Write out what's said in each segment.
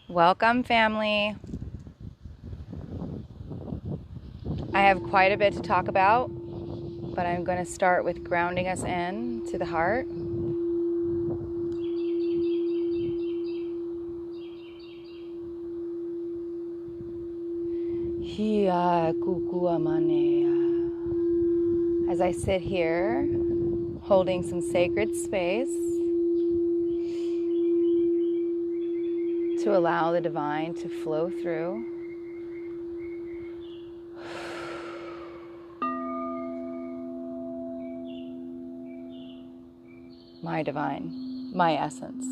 Welcome, family. I have quite a bit to talk about, but I'm going to start with grounding us in to the heart. As I sit here, holding some sacred space to allow the divine to flow through. My divine, my essence.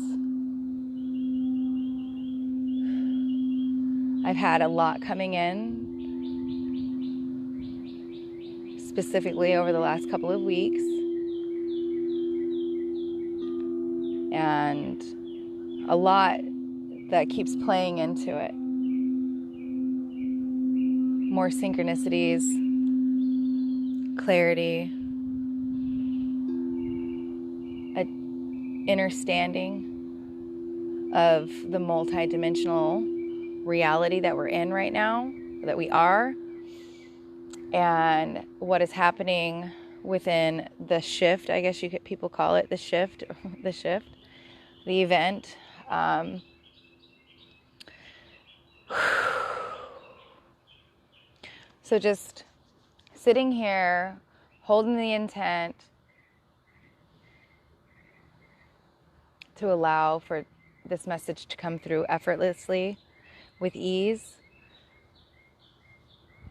I've had a lot coming in, specifically over the last couple of weeks, and a lot that keeps playing into it. More synchronicities, clarity, an understanding of the multidimensional reality that we're in right now, that we are, and what is happening within the shift, I guess people call it the shift, the event. So just sitting here, holding the intent to allow for this message to come through effortlessly, with ease,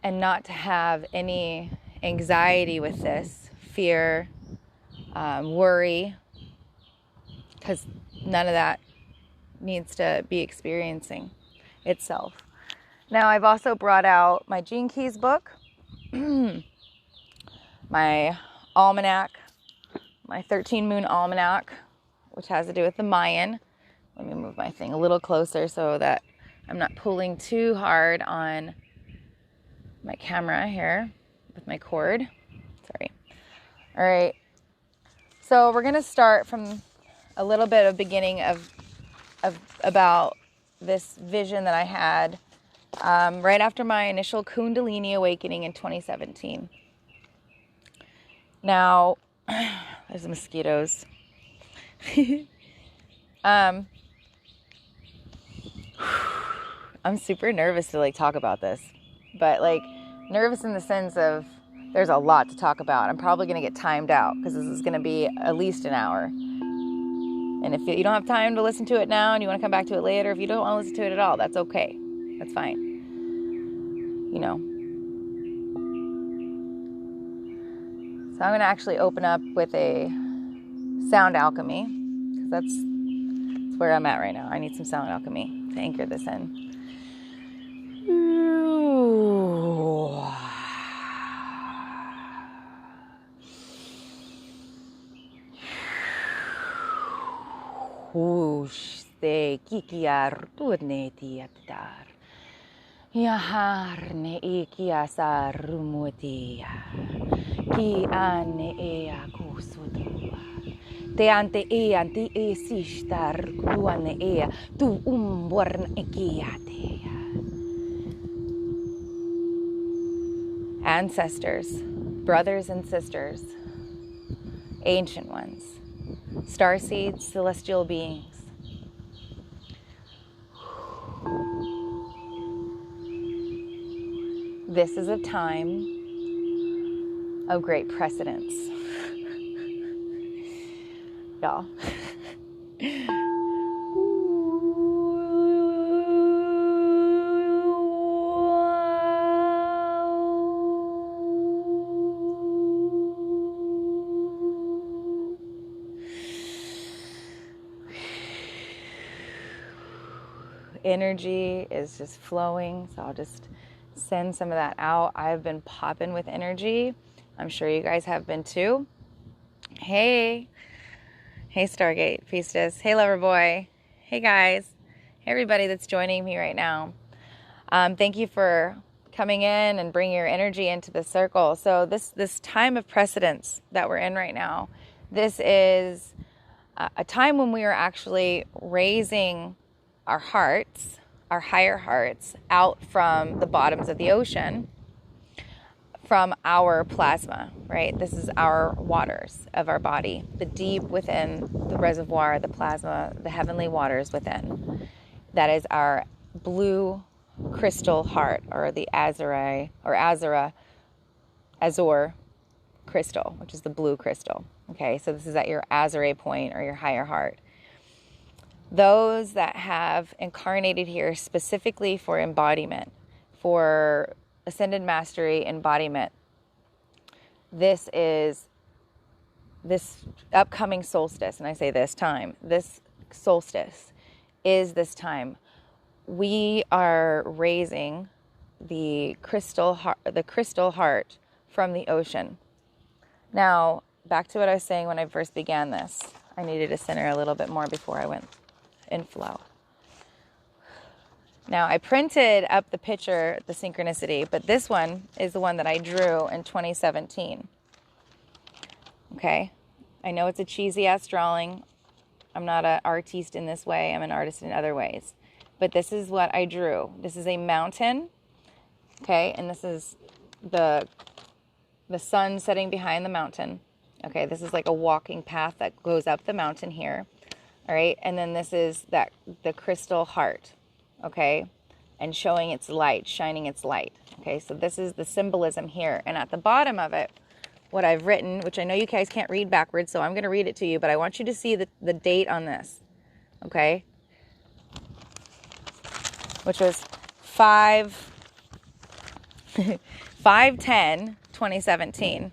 and not to have any anxiety with this, fear, worry, because none of that needs to be experiencing itself. Now, I've also brought out my Gene Keys book, my almanac, my 13 moon almanac, which has to do with the Mayan. Let me move my thing a little closer so that I'm not pulling too hard on my camera here with my cord. Sorry. All right. So we're going to start from a little bit of beginning of about this vision that I had right after my initial Kundalini awakening in 2017. Now, there's mosquitoes. I'm super nervous to talk about this, but nervous in the sense of there's a lot to talk about. I'm probably going to get timed out because this is going to be at least an hour. And if you don't have time to listen to it now and you want to come back to it later, if you don't want to listen to it at all, that's okay. That's fine. So I'm going to actually open up with a sound alchemy, because that's where I'm at right now. I need some sound alchemy to anchor this in. Te kikiar turne tiatar. Yaharne ikiasar rumutia. Ki ane ea kusutua. Te ante e sistar kuane ea tu umborn ekiatea. Ancestors, brothers and sisters, ancient ones, starseeds, celestial beings. This is a time of great precedence, y'all. Energy is just flowing, so I'll just send some of that out. I've been popping with energy. I'm sure you guys have been too. Hey Stargate Priestess. Hey Lover Boy. Hey guys. Hey everybody that's joining me right now. Thank you for coming in and bringing your energy into the circle. So this time of precedence that we're in right now, this is a time when we are actually raising our hearts, our higher hearts, out from the bottoms of the ocean, from our plasma, right? This is our waters of our body, the deep within the reservoir, the plasma, the heavenly waters within. That is our blue crystal heart, or the azure crystal, which is the blue crystal. Okay, so this is at your azure point, or your higher heart. Those that have incarnated here specifically for embodiment, for ascended mastery embodiment, this upcoming solstice, and I say this solstice is this time. We are raising the crystal heart from the ocean. Now, back to what I was saying when I first began this. I needed to center a little bit more before I went in flow. Now, I printed up the picture, the synchronicity, but this one is the one that I drew in 2017. Okay? I know it's a cheesy-ass drawing. I'm not an artiste in this way. I'm an artist in other ways. But this is what I drew. This is a mountain, okay? And this is the sun setting behind the mountain. Okay, this is like a walking path that goes up the mountain here. All right, and then this is the crystal heart, okay, and showing its light, shining its light. Okay, so this is the symbolism here. And at the bottom of it, what I've written, which I know you guys can't read backwards, so I'm going to read it to you, but I want you to see the date on this, okay, which was 5/10/2017.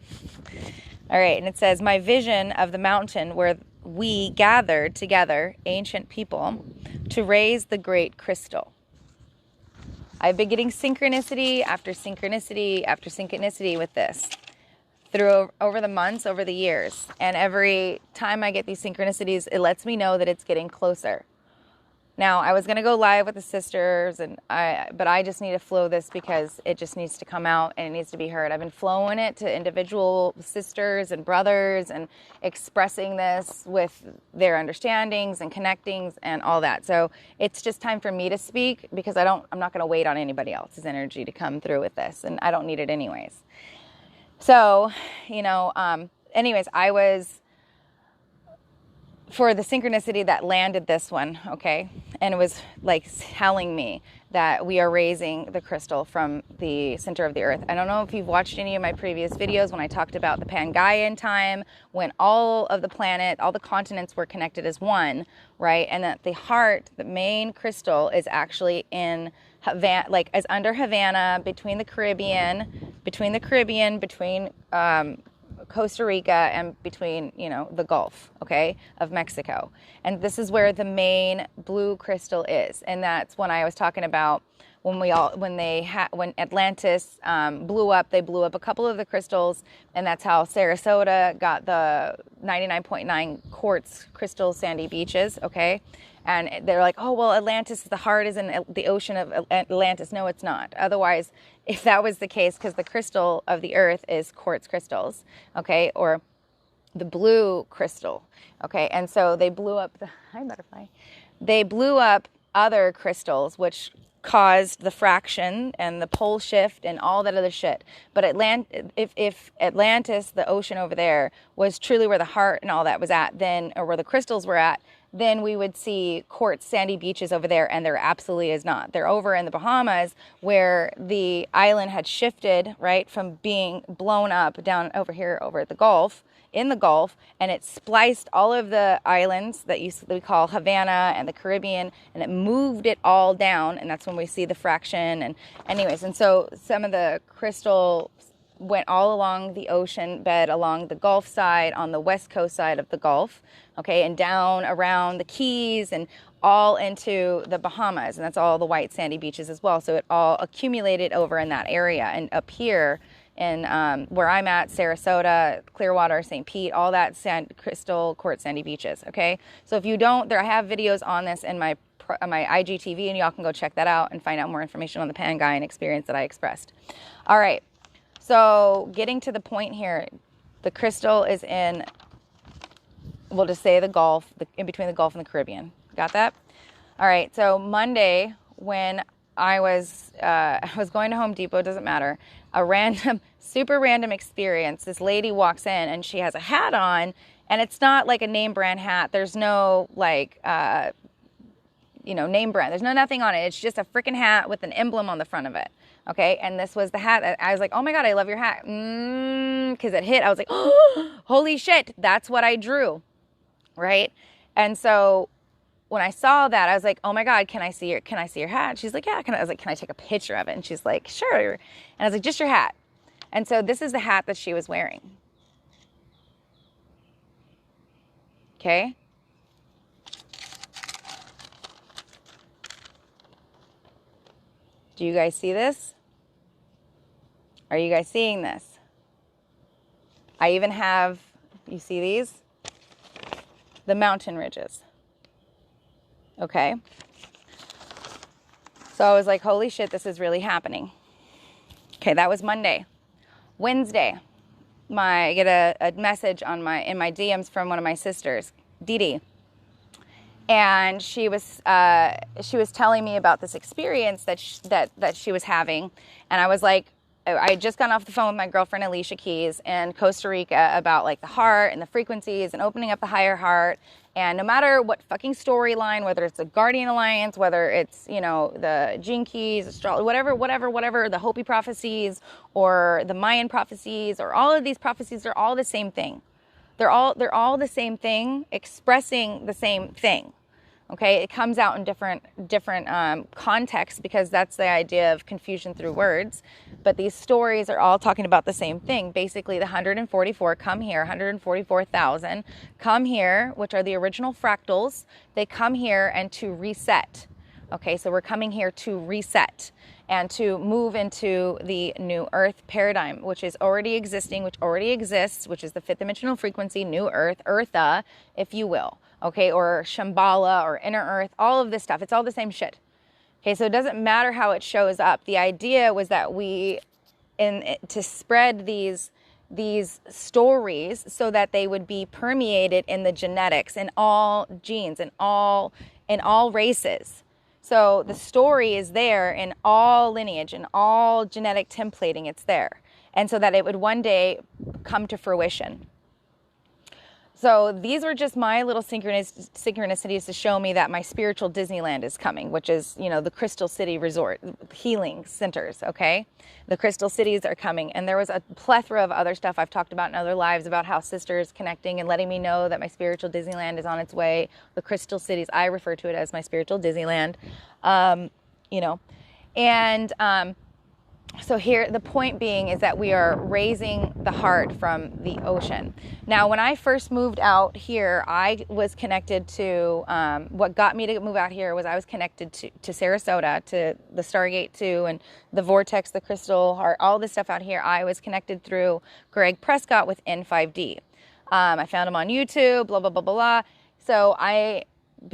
All right, and it says, my vision of the mountain where we gathered together, ancient people, to raise the great crystal. I've been getting synchronicity after synchronicity after synchronicity with this over the months, over the years. And every time I get these synchronicities, it lets me know that it's getting closer. Now, I was going to go live with the sisters, but I just need to flow this because it just needs to come out and it needs to be heard. I've been flowing it to individual sisters and brothers and expressing this with their understandings and connectings and all that. So it's just time for me to speak because I'm not going to wait on anybody else's energy to come through with this, and I don't need it anyways. So, anyways, I was... for the synchronicity that landed this one, okay? And it was like telling me that we are raising the crystal from the center of the earth. I don't know if you've watched any of my previous videos when I talked about the Pangaian time, when all of the planet, all the continents were connected as one, right? And that the heart, the main crystal, is actually in Havana, like as under Havana, between Costa Rica and between, the Gulf, okay, of Mexico. And this is where the main blue crystal is. And that's when I was talking about when Atlantis blew up, they blew up a couple of the crystals, and that's how Sarasota got the 99.9 quartz crystal sandy beaches, okay? And they're like, oh, well, Atlantis, the heart is in the ocean of Atlantis. No, it's not. Otherwise, if that was the case, because the crystal of the earth is quartz crystals, okay, or the blue crystal, okay, and so they blew up they blew up other crystals, which caused the fraction and the pole shift and all that other shit. But if Atlantis, the ocean over there, was truly where the heart and all that was at, then, or where the crystals were at, then we would see quartz sandy beaches over there, and there absolutely is not. They're over in the Bahamas, where the island had shifted, right, from being blown up down over here over at the Gulf, in the Gulf, and it spliced all of the islands that we call Havana and the Caribbean, and it moved it all down, and that's when we see the fraction. And anyways, and so some of the crystal went all along the ocean bed, along the Gulf side, on the west coast side of the Gulf, okay, and down around the Keys and all into the Bahamas, and that's all the white sandy beaches as well. So it all accumulated over in that area, and up here in where I'm at, Sarasota, Clearwater, St. Pete, all that crystal quartz sandy beaches, okay? So if you don't, I have videos on this in my IGTV, and y'all can go check that out and find out more information on the Pangaian experience that I expressed. All right. So getting to the point here, the crystal is in we'll just say the Gulf, in between the Gulf and the Caribbean. Got that? All right. So Monday, when I was going to Home Depot, doesn't matter, super random experience. This lady walks in and she has a hat on, and it's not like a name brand hat. There's no like, name brand. There's nothing on it. It's just a freaking hat with an emblem on the front of it. Okay. And this was the hat that I was like, oh my God, I love your hat. Cause it hit. I was like, oh, holy shit. That's what I drew. Right. And so when I saw that, I was like, oh my God, can I see your hat? She's like, yeah. I was like, can I take a picture of it? And she's like, sure. And I was like, just your hat. And so this is the hat that she was wearing. Okay. Do you guys see this? Are you guys seeing this? I even have, you see these? The mountain ridges. Okay. So I was like, holy shit, this is really happening. Okay, that was Monday. Wednesday, I get a message in my DMs from one of my sisters, Dee Dee. And she was telling me about this experience that she was having. And I was like, I had just gone off the phone with my girlfriend Alicia Keys in Costa Rica about like the heart and the frequencies and opening up the higher heart. And no matter what fucking storyline, whether it's the Guardian Alliance, whether it's, the Gene Keys, astrology, whatever, the Hopi prophecies or the Mayan prophecies or all of these prophecies are all the same thing. They're all the same thing, expressing the same thing. Okay, it comes out in different contexts because that's the idea of confusion through words. But these stories are all talking about the same thing. Basically, the 144 come here, 144,000 come here, which are the original fractals. They come here and to reset. Okay, so we're coming here to reset and to move into the new earth paradigm, which is already existing, which already exists, which is the fifth dimensional frequency, new earth, URTHA, if you will. Okay, or Shambhala or inner earth, all of this stuff. It's all the same shit. Okay, so it doesn't matter how it shows up. The idea was that to spread these stories so that they would be permeated in the genetics, in all genes, in all races. So the story is there in all lineage, in all genetic templating, it's there. And so that it would one day come to fruition. So these were just my little synchronicities to show me that my spiritual Disneyland is coming, which is, the Crystal City Resort, healing centers, okay? The Crystal Cities are coming. And there was a plethora of other stuff I've talked about in other lives about how sisters connecting and letting me know that my spiritual Disneyland is on its way. The Crystal Cities, I refer to it as my spiritual Disneyland, So here, the point being is that we are raising the heart from the ocean. Now, when I first moved out here, I was connected to, what got me to move out here was I was connected to Sarasota, to the Stargate 2 and the Vortex, the Crystal Heart, all this stuff out here. I was connected through Greg Prescott with N5D. I found him on YouTube, blah, blah, blah, blah, blah. So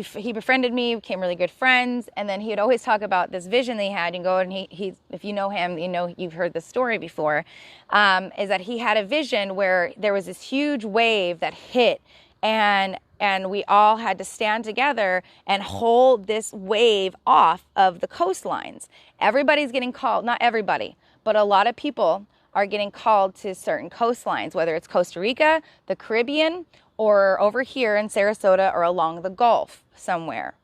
he befriended me, became really good friends, and then he would always talk about this vision that he had. You can go and he if you know him, you've heard this story before, is that he had a vision where there was this huge wave that hit, and we all had to stand together and hold this wave off of the coastlines. Everybody's getting called, not everybody, but a lot of people are getting called to certain coastlines, whether it's Costa Rica, the Caribbean, or over here in Sarasota or along the Gulf somewhere,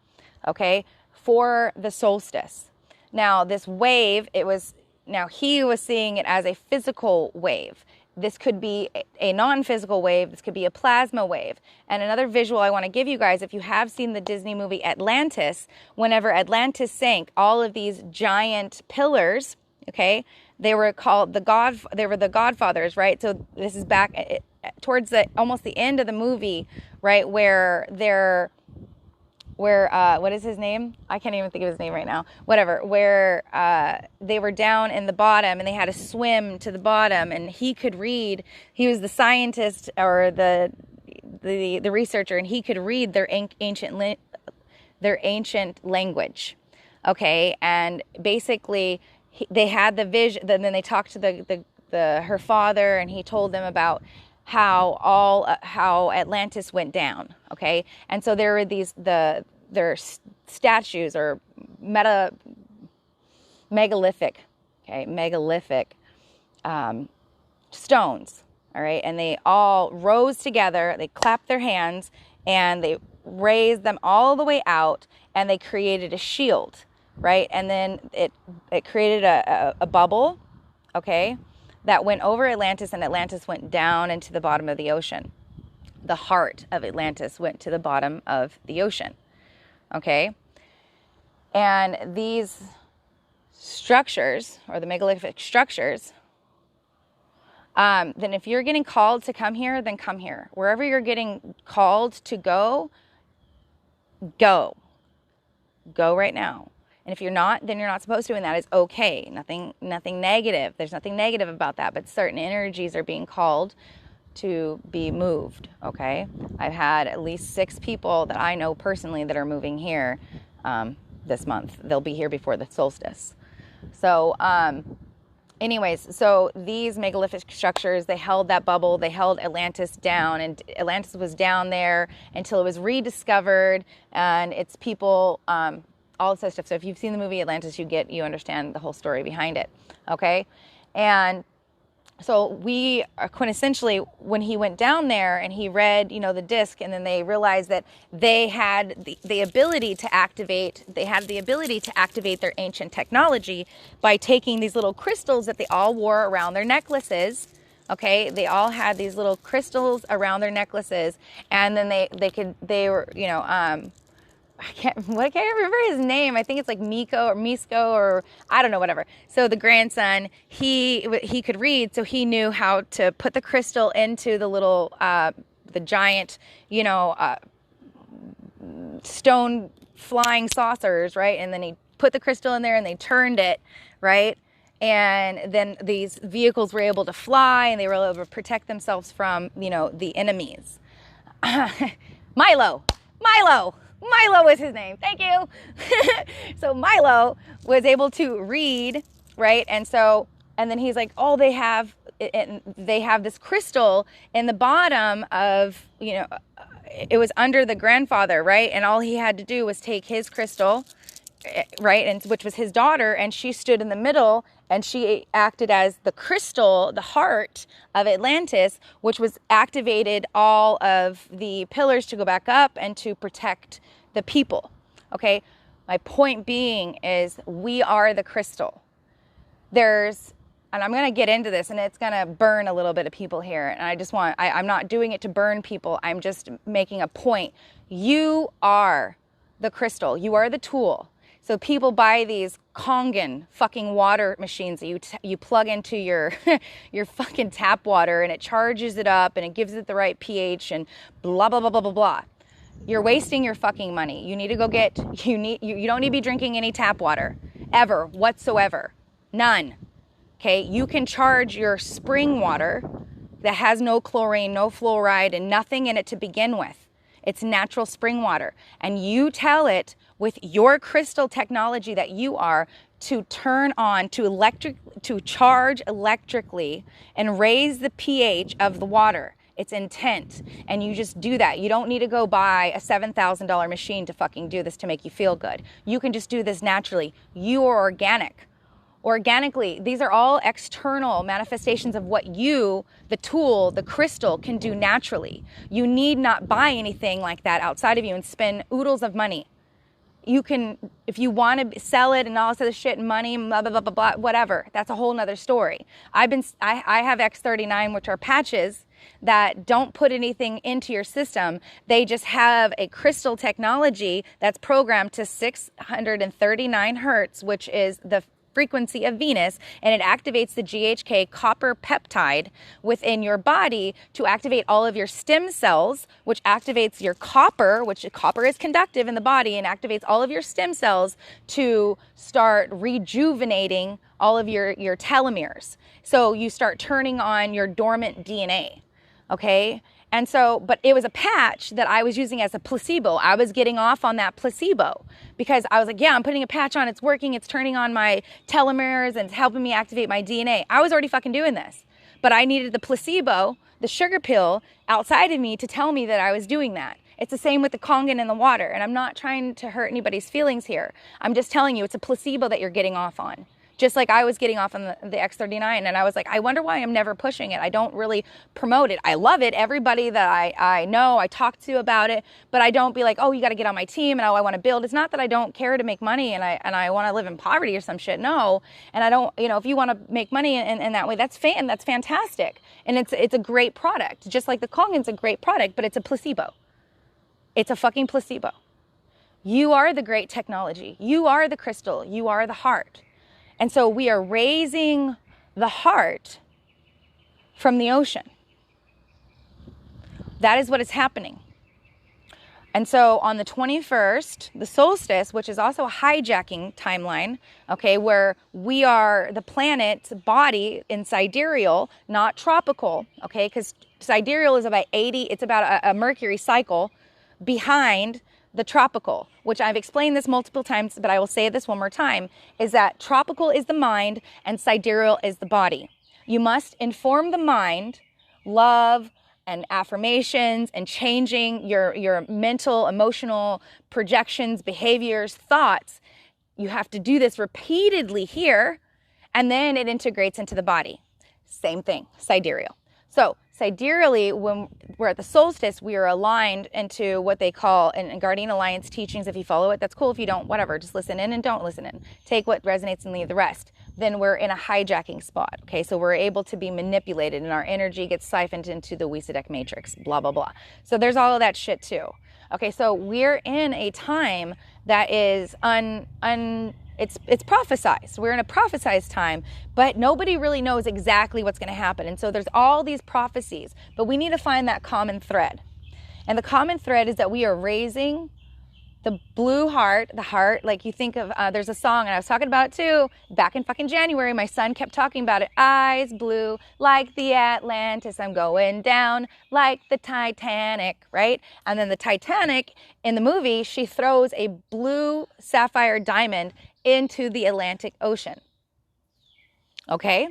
okay, for the solstice. Now, this wave, he was seeing it as a physical wave. This could be a non-physical wave. This could be a plasma wave. And another visual I want to give you guys, if you have seen the Disney movie Atlantis, whenever Atlantis sank, all of these giant pillars, okay, they were called they were the godfathers, right? So this is back towards almost the end of the movie, right, where what is his name? I can't even think of his name right now. Whatever, where they were down in the bottom and they had to swim to the bottom, and he could read. He was the scientist or the researcher, and he could read their ancient language. Okay, and basically they had the vision. Then they talked to her father, and he told them about how Atlantis went down. Okay, and so there were there statues or megalithic, okay, megalithic stones. All right, and they all rose together. They clapped their hands and they raised them all the way out, and they created a shield, right? And then it created a bubble, okay, that went over Atlantis, and Atlantis went down into the bottom of the ocean. The heart of Atlantis went to the bottom of the ocean, okay? And these structures, or the megalithic structures, then if you're getting called to come here, then come here. Wherever you're getting called to go, go. Go right now. And if you're not, then you're not supposed to, and that is okay. Nothing negative. There's nothing negative about that, but certain energies are being called to be moved, okay? I've had at least 6 people that I know personally that are moving here this month. They'll be here before the solstice. So, anyways, so these megalithic structures, they held that bubble, they held Atlantis down, and Atlantis was down there until it was rediscovered, and its people, all this other stuff. So if you've seen the movie Atlantis, you understand the whole story behind it, okay? And so we are quintessentially, when he went down there and he read, the disc, and then they realized that they had the ability to activate their ancient technology by taking these little crystals that they all wore around their necklaces. Okay, they all had these little crystals around their necklaces, and then they were, I can't remember his name. I think it's like Misko, or I don't know, whatever. So the grandson, he could read, so he knew how to put the crystal into the little, the giant, stone flying saucers, right? And then he put the crystal in there, and they turned it, right? And then these vehicles were able to fly, and they were able to protect themselves from, the enemies. Milo was his name. Thank you. So Milo was able to read, right? And then he's like, oh, they have this crystal in the bottom of, it was under the grandfather, right? And all he had to do was take his crystal, right? And which was his daughter, and she stood in the middle, and she acted as the crystal, the heart of Atlantis, which was activated all of the pillars to go back up and to protect the people. Okay? My point being is we are the crystal. And I'm going to get into this, and it's going to burn a little bit of people here. And I'm not doing it to burn people. I'm just making a point. You are the crystal. You are the tool. So people buy these Kangen fucking water machines that you plug into your your fucking tap water, and it charges it up and it gives it the right pH and blah blah blah blah blah blah. You're wasting your fucking money. You need to go you don't need to be drinking any tap water ever whatsoever. None. Okay? You can charge your spring water that has no chlorine, no fluoride, and nothing in it to begin with. It's natural spring water. And you tell it with your crystal technology that you are to turn on, to charge electrically and raise the pH of the water. It's intent. And you just do that. You don't need to go buy a $7,000 machine to fucking do this to make you feel good. You can just do this naturally. You are organic. Organically, these are all external manifestations of what you, the tool, the crystal, can do naturally. You need not buy anything like that outside of you and spend oodles of money. You can, if you want to sell it and all this other shit and money, blah, blah, blah, blah, blah, whatever. That's a whole nother story. I have X39, which are patches that don't put anything into your system. They just have a crystal technology that's programmed to 639 hertz, which is the frequency of Venus, and it activates the GHK copper peptide within your body to activate all of your stem cells, which activates your copper, which copper is conductive in the body, and activates all of your stem cells to start rejuvenating all of your telomeres. So you start turning on your dormant DNA, okay? And so, but it was a patch that I was using as a placebo. I was getting off on that placebo because I was like, yeah, I'm putting a patch on. It's working. It's turning on my telomeres and it's helping me activate my DNA. I was already fucking doing this. But I needed the placebo, the sugar pill outside of me to tell me that I was doing that. It's the same with the Kangen in the water. And I'm not trying to hurt anybody's feelings here. I'm just telling you it's a placebo that you're getting off on. Just like I was getting off on the X39, and I was like, I wonder why I'm never pushing it. I don't really promote it. I love it. Everybody that I know, I talk to about it, but I don't be like, oh, you got to get on my team, and oh, I want to build. It's not that I don't care to make money and I want to live in poverty or some shit. No, and I don't. If you want to make money in that way, that's fantastic, and it's a great product. Just like the Kangen's a great product, but it's a placebo. It's a fucking placebo. You are the great technology. You are the crystal. You are the heart. And so we are raising the heart from the ocean. That is what is happening. And so on the 21st, the solstice, which is also a hijacking timeline, okay, where we are the planet's body in sidereal, not tropical, okay, because sidereal is about 80, it's about a Mercury cycle behind the tropical, which I've explained this multiple times, but I will say this one more time, is that tropical is the mind and sidereal is the body. You must inform the mind, love and affirmations and changing your mental, emotional projections, behaviors, thoughts. You have to do this repeatedly here, and then it integrates into the body. Same thing, sidereal. So sidereally, when we're at the solstice, we are aligned into what they call in Guardian Alliance teachings. If you follow it, that's cool. If you don't, whatever. Just listen in and don't listen in. Take what resonates and leave the rest. Then we're in a hijacking spot. Okay, so we're able to be manipulated and our energy gets siphoned into the Wissadek matrix, blah, blah, blah. So there's all of that shit too. Okay, so we're in a time that is it's prophesized. We're in a prophesized time, but nobody really knows exactly what's going to happen. And so there's all these prophecies, but we need to find that common thread. And the common thread is that we are raising the blue heart, the heart, like you think of, there's a song, and I was talking about it too, back in fucking January, my son kept talking about it. Eyes blue like the Atlantis, I'm going down like the Titanic, right? And then the Titanic, in the movie, she throws a blue sapphire diamond into the Atlantic Ocean. Okay?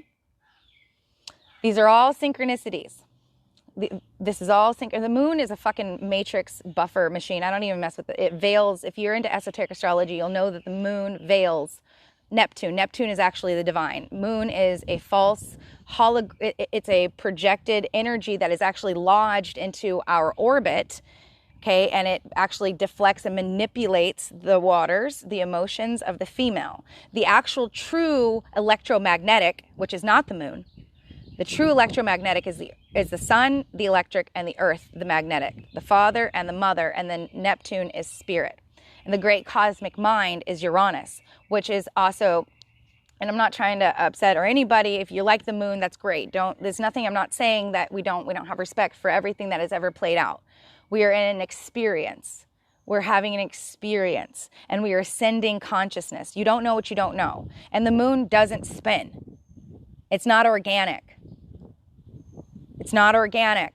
These are all synchronicities. This is all the moon is a fucking matrix buffer machine. I don't even mess with it. It veils. If you're into esoteric astrology, you'll know that the moon veils Neptune. Neptune is actually the divine. Moon is a false it's a projected energy that is actually lodged into our orbit. Okay, and it actually deflects and manipulates the waters, the emotions of the female. The actual true electromagnetic, which is not the moon, the true electromagnetic is the sun, the electric, and the earth, the magnetic, the father and the mother, and then Neptune is spirit. And the great cosmic mind is Uranus, which is also, and I'm not trying to upset or anybody. If you like the moon, that's great. There's nothing, I'm not saying that we don't have respect for everything that has ever played out. We are in an experience. We're having an experience, and we are ascending consciousness. You don't know what you don't know. And the moon doesn't spin. It's not organic. It's not organic.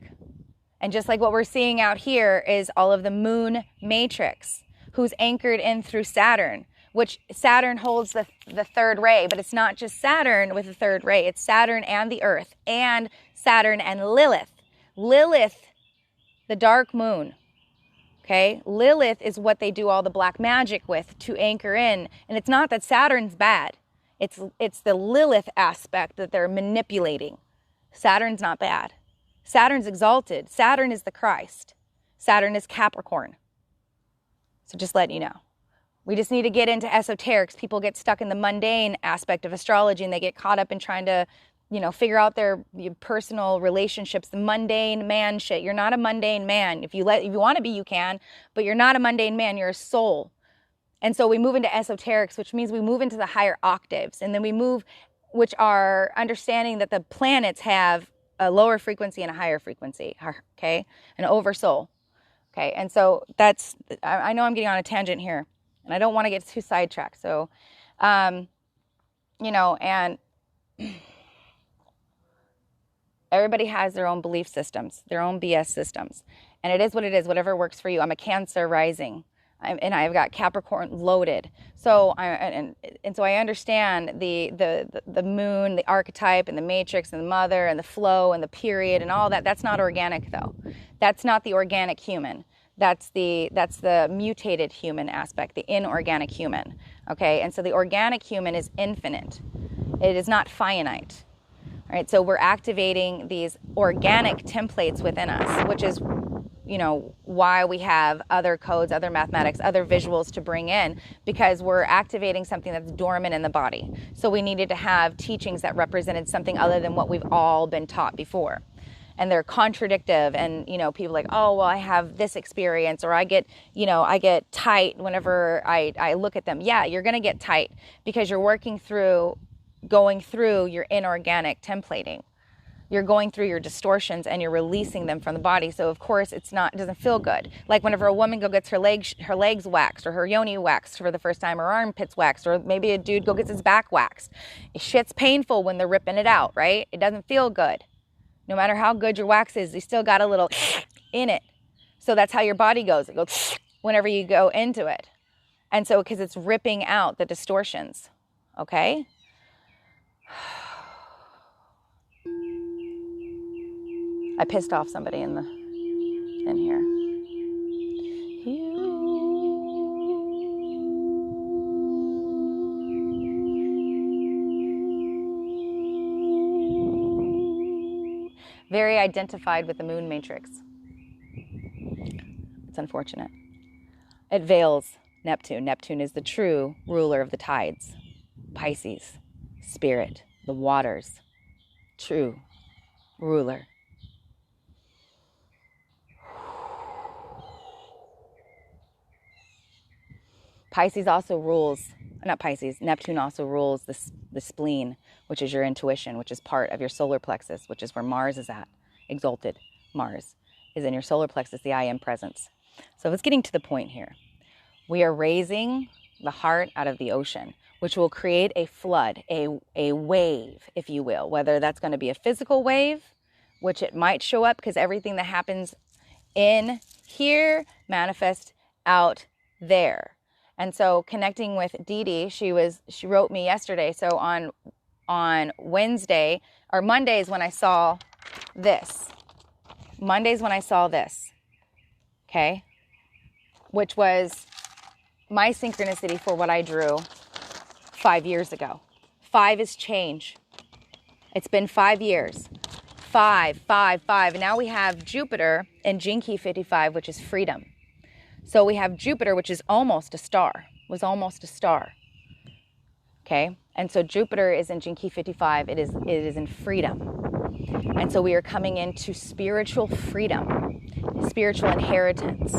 And just like what we're seeing out here is all of the moon matrix, who's anchored in through Saturn, which Saturn holds the third ray, but it's not just Saturn with the third ray. It's Saturn and the earth, and Saturn and Lilith. Lilith, the dark moon, okay? Lilith is what they do all the black magic with to anchor in. And it's not that Saturn's bad. It's the Lilith aspect that they're manipulating. Saturn's not bad. Saturn's exalted. Saturn is the Christ. Saturn is Capricorn. So just letting you know. We just need to get into esoterics. People get stuck in the mundane aspect of astrology and they get caught up in trying to figure out their personal relationships, the mundane man shit. You're not a mundane man. If you want to be, you can, but you're not a mundane man. You're a soul. And so we move into esoterics, which means we move into the higher octaves. And then we move, which are understanding that the planets have a lower frequency and a higher frequency, okay? An oversoul, okay? And so I know I'm getting on a tangent here, and I don't want to get too sidetracked. So, and everybody has their own belief systems, their own BS systems. And it is what it is, whatever works for you. I'm a Cancer rising. and I've got Capricorn loaded. So so I understand the moon, the archetype, and the matrix, and the mother, and the flow, and the period, and all that. That's not organic, though. That's not the organic human. That's the mutated human aspect, the inorganic human. Okay, and so the organic human is infinite. It is not finite. All right, so we're activating these organic templates within us, which is, you know, why we have other codes, other mathematics, other visuals to bring in, because we're activating something that's dormant in the body. So we needed to have teachings that represented something other than what we've all been taught before. And they're contradictive, and, you know, people like, oh, well, I have this experience, or I get tight whenever I look at them. Yeah, you're going to get tight because you're going through your inorganic templating. You're going through your distortions and you're releasing them from the body. So of course it doesn't feel good. Like whenever a woman gets her legs waxed, or her yoni waxed for the first time, or armpits waxed, or maybe a dude gets his back waxed. Shit's painful when they're ripping it out, right? It doesn't feel good. No matter how good your wax is, you still got a little in it. So that's how your body goes. It goes whenever you go into it. And so, because it's ripping out the distortions. Okay? I pissed off somebody in here. Very identified with the moon matrix. It's unfortunate. It veils Neptune. Neptune is the true ruler of the tides. Pisces, spirit, the waters, true ruler. Neptune also rules the spleen, which is your intuition, which is part of your solar plexus, which is where Mars is at. Exalted Mars is in your solar plexus, the I am presence. So it's getting to the point here. We are raising the heart out of the ocean, which will create a flood, a wave, if you will, whether that's going to be a physical wave, which it might show up because everything that happens in here manifests out there. And so connecting with Dee Dee, she wrote me yesterday. So on Wednesday or Mondays when I saw this, okay, which was my synchronicity for what I drew 5 years ago. 5 is change. It's been 5 years. 5. And now we have Jupiter in Gene Key 55, which is freedom. So we have Jupiter, which is almost a star, okay? And so Jupiter is in Gene Key 55. It is in freedom. And so we are coming into spiritual freedom, spiritual inheritance.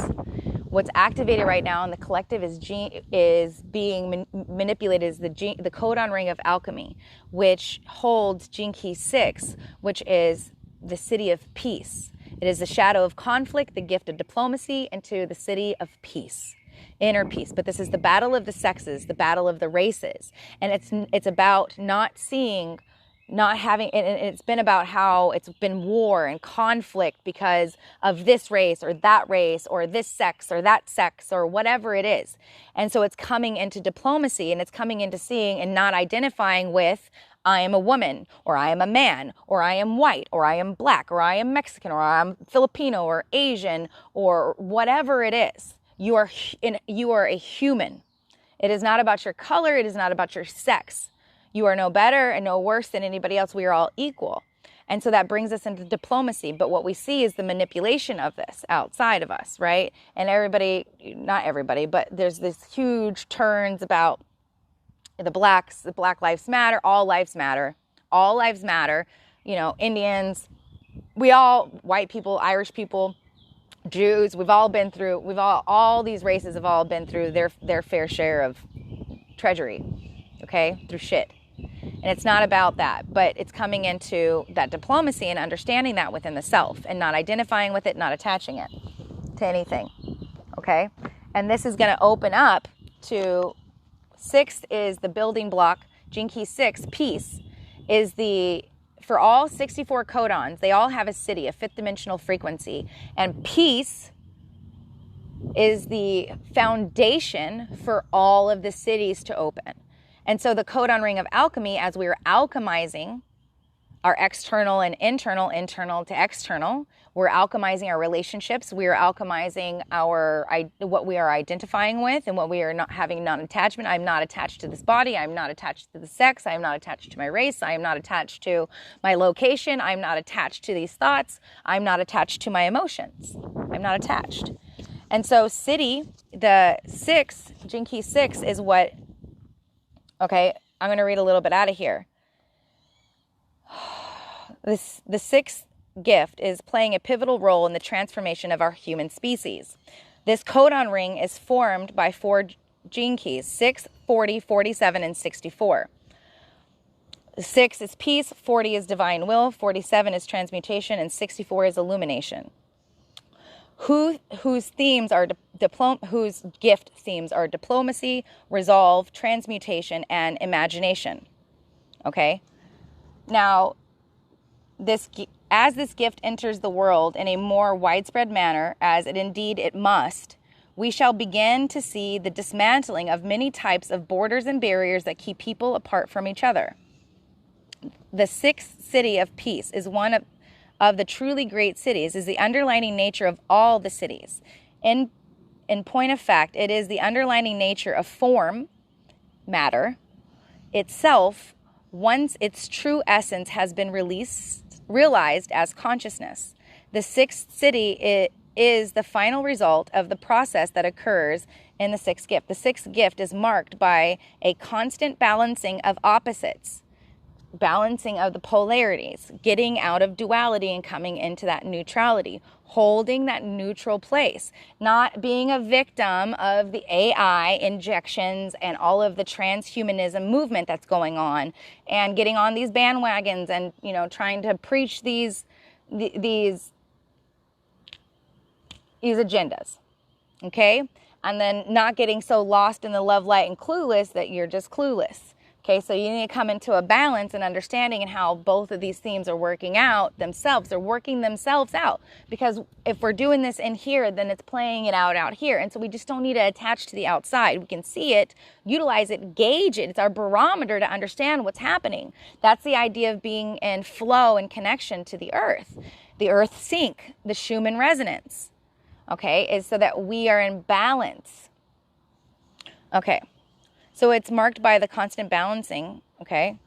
What's activated right now in the collective is being manipulated is the codon ring of alchemy, which holds Gene Key 6, which is the city of peace. It is the shadow of conflict, the gift of diplomacy, into the city of peace, inner peace. But this is the battle of the sexes, the battle of the races. And it's about not having, and it's been about how it's been war and conflict because of this race or this sex or that sex or whatever it is. And so it's coming into diplomacy, and it's coming into seeing and not identifying with, I am a woman, or I am a man, or I am white, or I am black, or I am Mexican, or I'm Filipino, or Asian, or whatever it is. You are a human. It is not about your color. It is not about your sex. You are no better and no worse than anybody else. We are all equal. And so that brings us into diplomacy. But what we see is the manipulation of this outside of us, right? And not everybody, but there's this huge turns about the Black Lives Matter, all lives matter, you know, Indians, white people, Irish people, Jews, all these races have all been through their fair share of treachery, okay, through shit. And it's not about that, but it's coming into that diplomacy and understanding that within the self and not identifying with it, not attaching it to anything, okay? And this is going to open up to 6 is the building block. Gene Key 6, peace, is for all 64 codons, they all have a city, a 5th dimensional frequency. And peace is the foundation for all of the cities to open. And so the codon ring of alchemy, as we are alchemizing our external and internal to external, we're alchemizing our relationships, we are alchemizing what we are identifying with and what we are not having non-attachment. I'm not attached to this body, I'm not attached to the sex, I'm not attached to my race, I am not attached to my location, I'm not attached to these thoughts, I'm not attached to my emotions, I'm not attached. And so city, the 6, Gene Key 6 is what, okay, I'm going to read a little bit out of here. The 6th gift is playing a pivotal role in the transformation of our human species. This codon ring is formed by 4 gene keys, 6, 40, 47, and 64. 6 is peace, 40 is divine will, 47 is transmutation, and 64 is illumination. Whose gift themes are diplomacy, resolve, transmutation, and imagination. Okay? Now, as this gift enters the world in a more widespread manner, as it must, we shall begin to see the dismantling of many types of borders and barriers that keep people apart from each other. The 6th city of peace is one of the truly great cities, is the underlying nature of all the cities. In point of fact, it is the underlying nature of form, matter, itself, once its true essence has been realized as consciousness. The 6th city is the final result of the process that occurs in the 6th gift. The 6th gift is marked by a constant balancing of opposites, balancing of the polarities, getting out of duality and coming into that neutrality, holding that neutral place, not being a victim of the AI injections and all of the transhumanism movement that's going on, and getting on these bandwagons and, trying to preach these agendas, okay? And then not getting so lost in the love, light, and clueless that you're just clueless. Okay, so you need to come into a balance and understanding and how both of these themes are working out themselves. They're working themselves out, because if we're doing this in here, then it's playing it out here. And so we just don't need to attach to the outside. We can see it, utilize it, gauge it. It's our barometer to understand what's happening. That's the idea of being in flow and connection to the earth sync, the Schumann resonance. Okay, is so that we are in balance. Okay. So it's marked by the constant balancing, okay,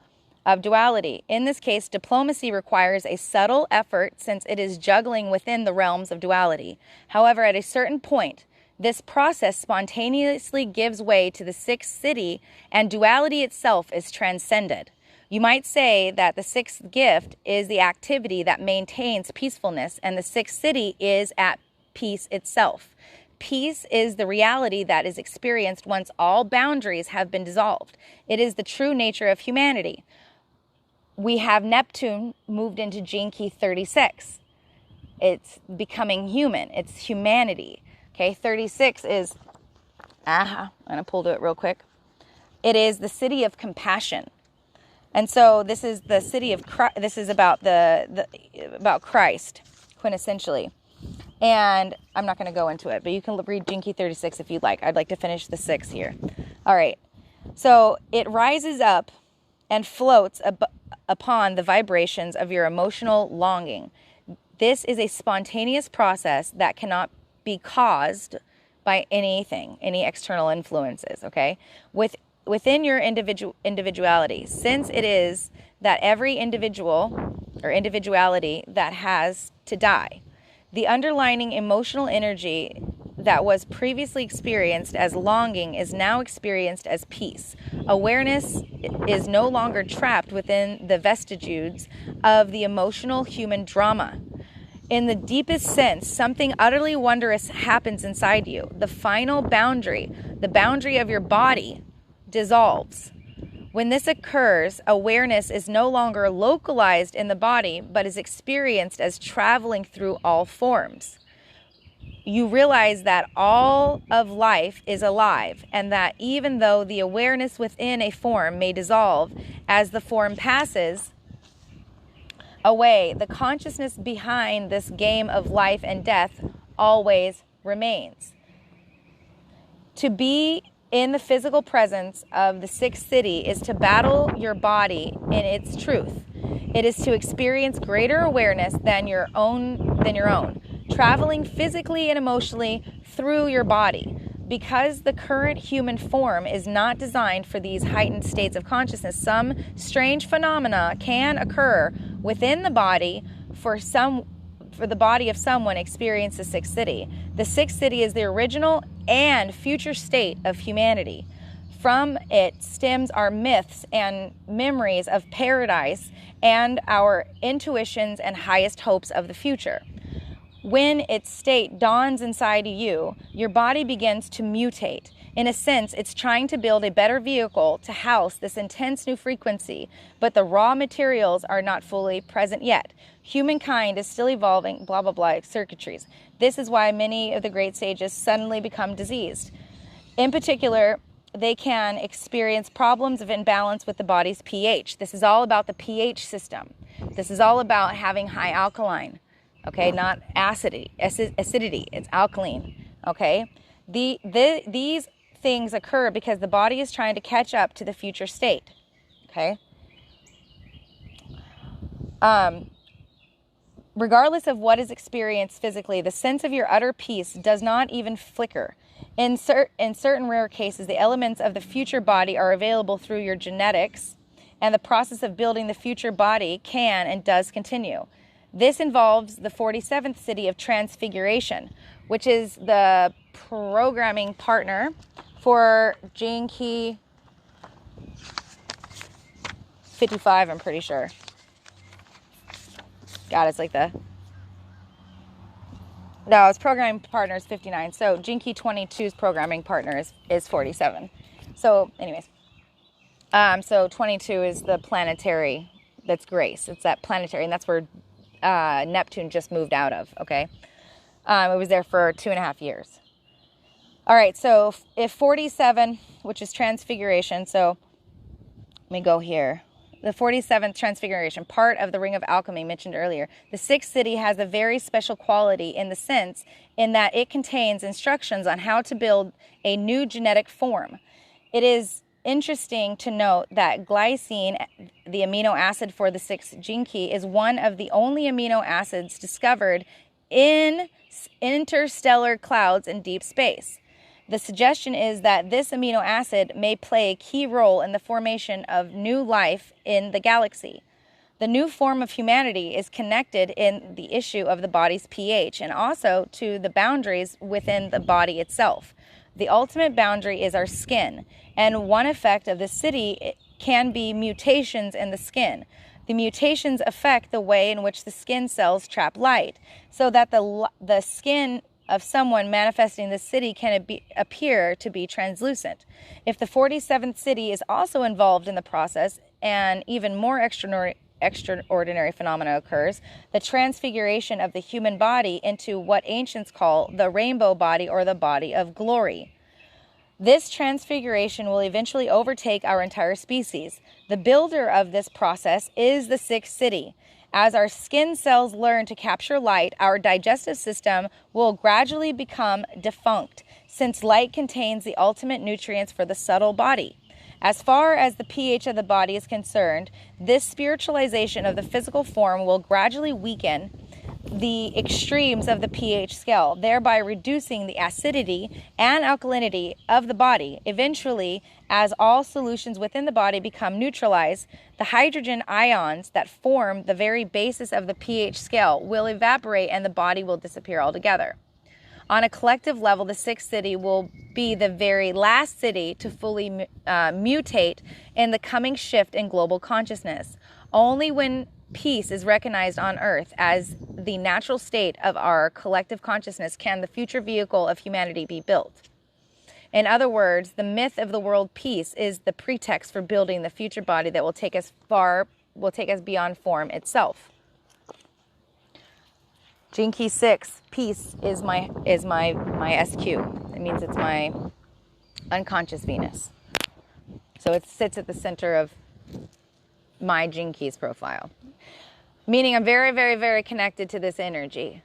of duality. In this case, diplomacy requires a subtle effort since it is juggling within the realms of duality. However, at a certain point, this process spontaneously gives way to the 6th city, and duality itself is transcended. You might say that the 6th gift is the activity that maintains peacefulness, and the 6th city is at peace itself. Peace is the reality that is experienced once all boundaries have been dissolved. It is the true nature of humanity. We have Neptune moved into Gene Key 36. It's becoming human. It's humanity. Okay, 36 is, I'm going to pull to it real quick. It is the city of compassion. And so this is the city of Christ. This is about about Christ, quintessentially. And I'm not going to go into it, but you can read Gene Key 36 if you'd like. I'd like to finish the 6 here. All right. So it rises up and floats upon the vibrations of your emotional longing. This is a spontaneous process that cannot be caused by anything, any external influences, okay? Within your individuality, since it is that every individual or individuality that has to die, the underlying emotional energy that was previously experienced as longing is now experienced as peace. Awareness is no longer trapped within the vestiges of the emotional human drama. In the deepest sense, something utterly wondrous happens inside you. The final boundary, the boundary of your body, dissolves. When this occurs, awareness is no longer localized in the body, but is experienced as traveling through all forms. You realize that all of life is alive, and that even though the awareness within a form may dissolve as the form passes away, the consciousness behind this game of life and death always remains. To be in the physical presence of the sixth city is to battle your body in its truth. It is to experience greater awareness than your own, traveling physically and emotionally through your body. Because the current human form is not designed for these heightened states of consciousness, some strange phenomena can occur within the body for the body of someone experiencing the sixth city. The sixth city is the original and future state of humanity. From it stems our myths and memories of paradise and our intuitions and highest hopes of the future. When its state dawns inside you, your body begins to mutate. In a sense, it's trying to build a better vehicle to house this intense new frequency, but the raw materials are not fully present yet. Humankind is still evolving, blah, blah, blah, circuitries. This is why many of the great sages suddenly become diseased. In particular, they can experience problems of imbalance with the body's pH. This is all about the pH system. This is all about having high alkaline. Okay, not acidity, it's alkaline, okay? These things occur because the body is trying to catch up to the future state, okay? Regardless of what is experienced physically, the sense of your utter peace does not even flicker. In certain rare cases, the elements of the future body are available through your genetics, and the process of building the future body can and does continue. This involves the 47th city of transfiguration, which is the programming partner for gene key 55, I'm pretty sure. God, it's like no, its programming partner is 59. So gene key 22's programming partner is 47. So anyways, so 22 is the planetary, that's grace. It's that planetary, and that's where Neptune just moved out of, okay? It was there for 2.5 years. All right, so if 47, which is transfiguration, so let me go here. The 47th transfiguration, part of the ring of alchemy mentioned earlier. The sixth city has a very special quality in the sense in that it contains instructions on how to build a new genetic form. It is interesting to note that glycine, the amino acid for the sixth gene key, is one of the only amino acids discovered in interstellar clouds in deep space. The suggestion is that this amino acid may play a key role in the formation of new life in the galaxy. The new form of humanity is connected in the issue of the body's pH and also to the boundaries within the body itself. The ultimate boundary is our skin, and one effect of the city can be mutations in the skin. The mutations affect the way in which the skin cells trap light, so that the skin of someone manifesting the city can appear to be translucent. If the 47th city is also involved in the process, and even more extraordinary phenomena occurs, the transfiguration of the human body into what ancients call the rainbow body or the body of glory. This transfiguration will eventually overtake our entire species. The builder of this process is the sixth city. As our skin cells learn to capture light, our digestive system will gradually become defunct, since light contains the ultimate nutrients for the subtle body. As far as the pH of the body is concerned, this spiritualization of the physical form will gradually weaken the extremes of the pH scale, thereby reducing the acidity and alkalinity of the body. Eventually, as all solutions within the body become neutralized, the hydrogen ions that form the very basis of the pH scale will evaporate and the body will disappear altogether. On a collective level, the sixth city will be the very last city to fully mutate in the coming shift in global consciousness. Only when peace is recognized on Earth as the natural state of our collective consciousness can the future vehicle of humanity be built. In other words, the myth of the world peace is the pretext for building the future body that will take us beyond form itself. Gene key 6, peace, is my SQ. It means it's my unconscious Venus. So it sits at the center of my gene keys profile. Meaning I'm very, very, very connected to this energy.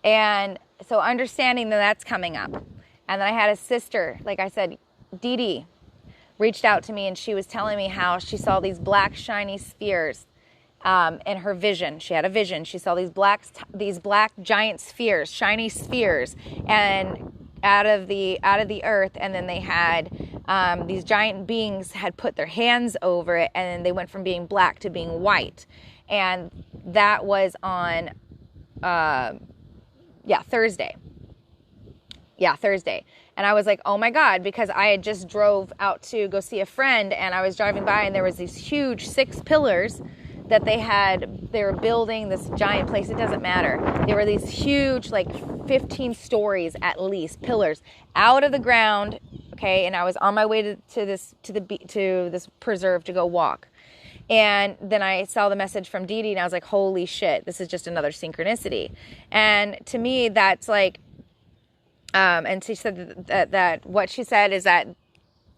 And so understanding that that's coming up. And then I had a sister, like I said, Dee Dee, reached out to me, and she was telling me how she saw these black shiny spheres in her vision. She had a vision. She saw these black giant spheres, shiny spheres, and out of the earth. And then they had these giant beings had put their hands over it, and then they went from being black to being white. And that was on Thursday. Yeah, Thursday. And I was like, oh my God, because I had just drove out to go see a friend, and I was driving by, and there was these huge 6 pillars that they were building this giant place. It doesn't matter. They were these huge, like 15 stories at least, pillars out of the ground. Okay. And I was on my way to this preserve to go walk. And then I saw the message from Dee Dee, and I was like, holy shit, this is just another synchronicity. And to me, that's like, and she said that what she said is that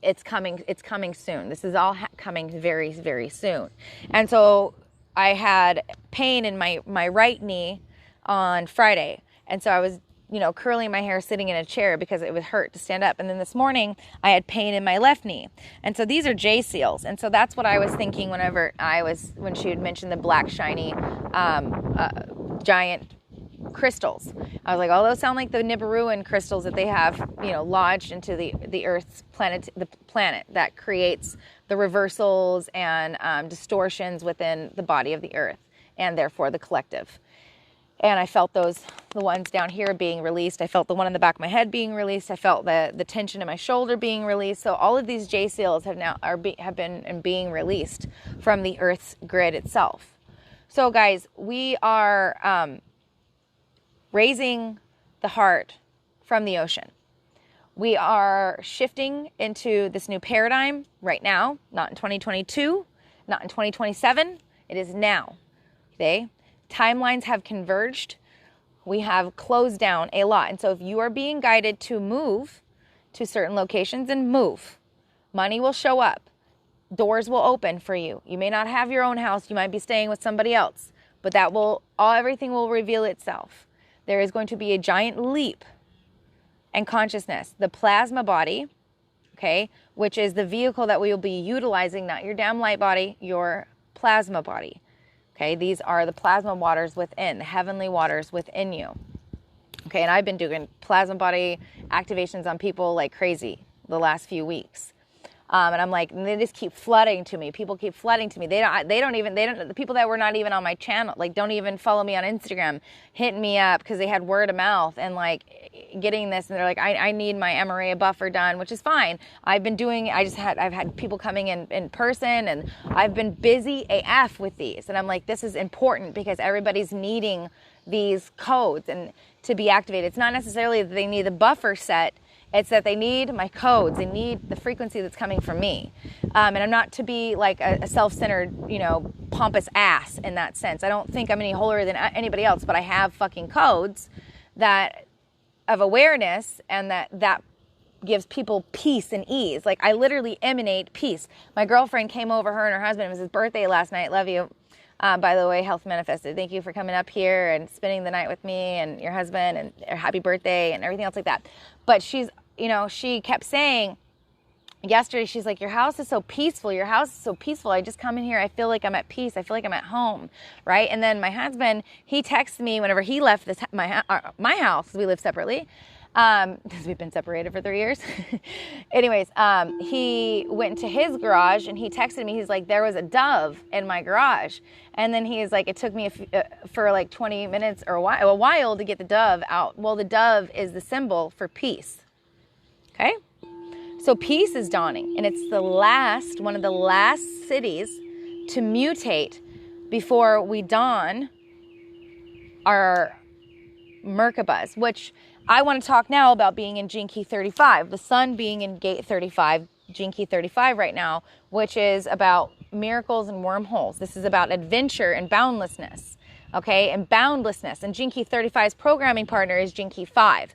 it's coming soon. This is all coming very, very soon. And so I had pain in my right knee on Friday. And so I was, curling my hair sitting in a chair because it would hurt to stand up. And then this morning I had pain in my left knee. And so these are J seals. And so that's what I was thinking when she had mentioned the black shiny, giant crystals. I was like, oh, those sound like the Nibiruan crystals that they have, lodged into the Earth's planet, the planet that creates the reversals and distortions within the body of the Earth, and therefore the collective. And I felt the ones down here being released. I felt the one in the back of my head being released. I felt the tension in my shoulder being released. So all of these J seals have been being released from the Earth's grid itself. So guys, we are raising the heart from the ocean. We are shifting into this new paradigm right now, not in 2022, not in 2027. It is now. Okay? Timelines have converged. We have closed down a lot. And so if you are being guided to move to certain locations, and move, money will show up. Doors will open for you. You may not have your own house. You might be staying with somebody else, but everything will reveal itself. There is going to be a giant leap in consciousness. The plasma body, okay, which is the vehicle that we will be utilizing, not your damn light body, your plasma body. Okay, these are the plasma waters within, the heavenly waters within you. Okay, and I've been doing plasma body activations on people like crazy the last few weeks. And I'm like, and they just keep flooding to me. People keep flooding to me. The people that were not even on my channel, like don't even follow me on Instagram, hitting me up because they had word of mouth and like getting this. And they're like, I need my MRA buffer done, which is fine. I've had people coming in person, and I've been busy AF with these. And I'm like, this is important because everybody's needing these codes and to be activated. It's not necessarily that they need the buffer set. It's that they need my codes. They need the frequency that's coming from me. And I'm not to be like a self-centered, pompous ass in that sense. I don't think I'm any holier than anybody else, but I have fucking codes of awareness, and that gives people peace and ease. Like I literally emanate peace. My girlfriend came over, her and her husband. It was his birthday last night. Love you. By the way, Health Manifested. Thank you for coming up here and spending the night with me and your husband, and happy birthday and everything else like that. But she kept saying yesterday, she's like, your house is so peaceful. Your house is so peaceful. I just come in here. I feel like I'm at peace. I feel like I'm at home. Right. And then my husband, he texted me whenever he left my house. We live separately. Because we've been separated for 3 years. Anyways, he went to his garage and he texted me. He's like, there was a dove in my garage. And then he's like, it took me for like 20 minutes or a while to get the dove out. Well, the dove is the symbol for peace. Okay. So peace is dawning, and it's one of the last cities to mutate before we dawn our Merkabahs, which I want to talk now about being in Gene Key 35, the sun being in Gate 35, Gene Key 35 right now, which is about miracles and wormholes. This is about adventure and boundlessness, okay, and boundlessness. And Gene Key 35's programming partner is Gene Key 5.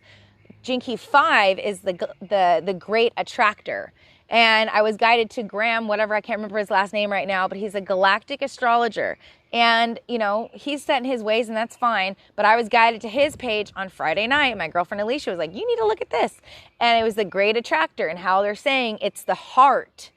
Gene Key 5 is the great attractor. And I was guided to Graham, whatever, I can't remember his last name right now, but he's a galactic astrologer. And, you know, he's set in his ways and that's fine. But I was guided to his page on Friday night. My girlfriend Alicia was like, you need to look at this. And it was the great attractor and how they're saying it's the heart.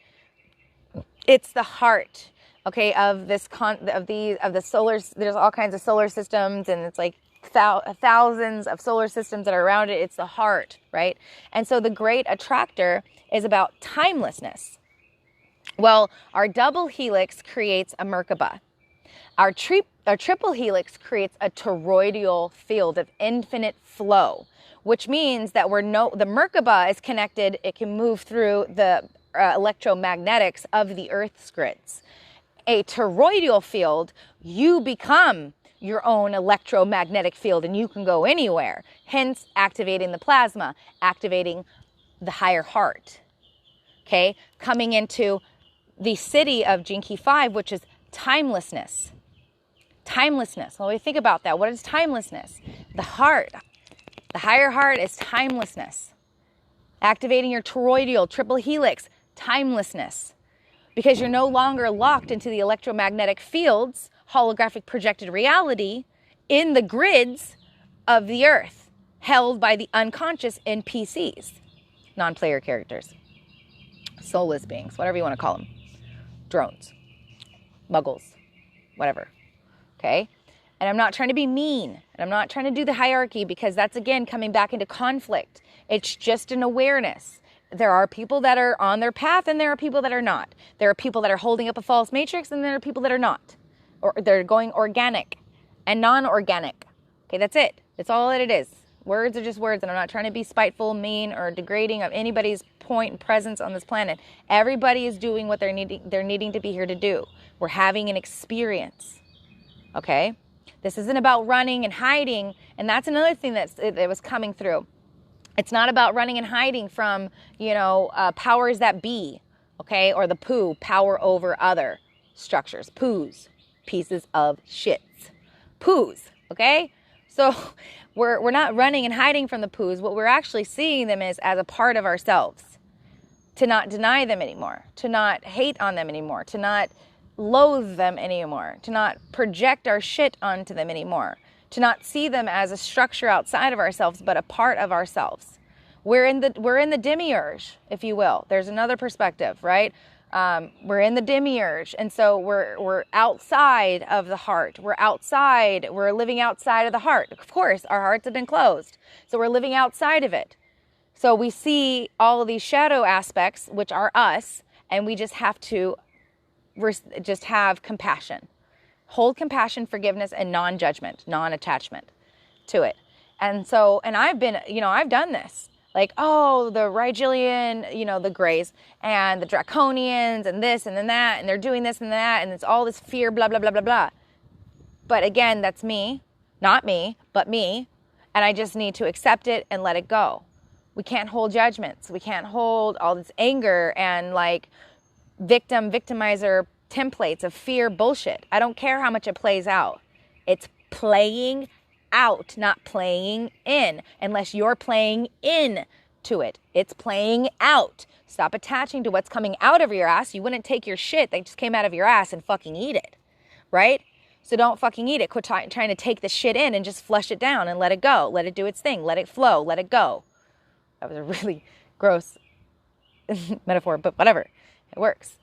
It's the heart, okay, of this, of the solar, there's all kinds of solar systems and it's like thousands of solar systems that are around it. It's the heart, right? And so the great attractor is about timelessness. Well, our double helix creates a Merkaba. Our triple helix creates a toroidal field of infinite flow, which means that the Merkaba is connected. It can move through the electromagnetics of the Earth's grids. A toroidal field, you become your own electromagnetic field and you can go anywhere, hence activating the plasma, activating the higher heart, okay? Coming into the city of Jinki 5, which is timelessness. Timelessness. When we think about that, what is timelessness? The heart. The higher heart is timelessness. Activating your toroidal, triple helix, timelessness. Because you're no longer locked into the electromagnetic fields, holographic projected reality, in the grids of the earth, held by the unconscious NPCs, non-player characters, soulless beings, whatever you want to call them, drones, muggles, whatever. Okay? And I'm not trying to be mean. And I'm not trying to do the hierarchy because that's, again, coming back into conflict. It's just an awareness. There are people that are on their path and there are people that are not. There are people that are holding up a false matrix and there are people that are not. Or they're going organic and non-organic. Okay, that's it. That's all that it is. Words are just words. And I'm not trying to be spiteful, mean, or degrading of anybody's point and presence on this planet. Everybody is doing what they're needing to be here to do. We're having an experience. Okay, this isn't about running and hiding, and that's another thing that was coming through. It's not about running and hiding from, you know, powers that be, okay, or the poo, power over other structures, poos, pieces of shits, poos, okay? So we're not running and hiding from the poos. What we're actually seeing them is as a part of ourselves, to not deny them anymore, to not hate on them anymore, to not loathe them anymore, to not project our shit onto them anymore, to not see them as a structure outside of ourselves, but a part of ourselves. We're in the demiurge, if you will. There's another perspective, right? We're in the demiurge, and so we're outside of the heart. We're living outside of the heart. Of course, our hearts have been closed, so we're living outside of it. So we see all of these shadow aspects, which are us, and we just have to have compassion. Hold compassion, forgiveness, and non-judgment, non-attachment to it. And so, and I've done this. Like, oh, the Rigelian, you know, the Greys, and the Draconians, and this, and then that, and they're doing this and that, and it's all this fear, blah, blah, blah, blah, blah. But again, that's me. Not me, but me. And I just need to accept it and let it go. We can't hold judgments. We can't hold all this anger and, like, victimizer templates of fear bullshit. I don't care how much it plays out. It's playing out, not playing in, unless you're playing in to it. It's playing out. Stop attaching to what's coming out of your ass. You wouldn't take your shit that just came out of your ass and fucking eat it, right? So don't fucking eat it. Quit trying to take the shit in and just flush it down and let it go. Let it do its thing. Let it flow. Let it go. That was a really gross metaphor, but whatever. It works.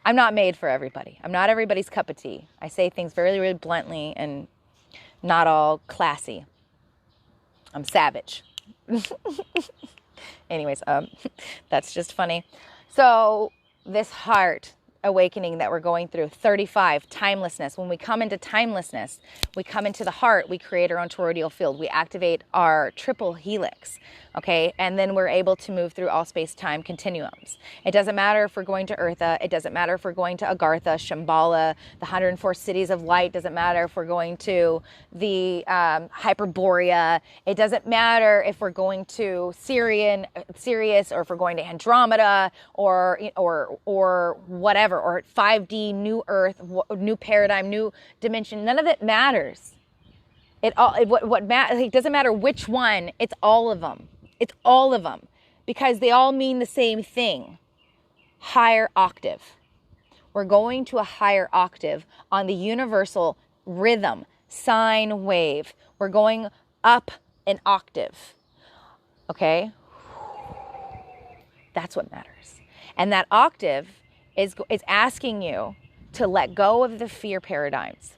I'm not made for everybody. I'm not everybody's cup of tea. I say things very, really bluntly and not all classy. I'm savage. Anyways, that's just funny. So this heart awakening that we're going through, 35, timelessness. When we come into timelessness, we come into the heart, we create our own toroidal field. We activate our triple helix, okay? And then we're able to move through all space-time continuums. It doesn't matter if we're going to URTHA. It doesn't matter if we're going to Agartha, Shambhala, the 104 cities of light. It doesn't matter if we're going to the Hyperborea. It doesn't matter if we're going to Sirius, or if we're going to Andromeda, or whatever, or 5D, new Earth, new paradigm, new dimension. None of it matters. It doesn't matter which one. It's all of them. It's all of them, because they all mean the same thing. Higher octave. We're going to a higher octave on the universal rhythm, sine wave. We're going up an octave. Okay? That's what matters. And that octave is asking you to let go of the fear paradigms.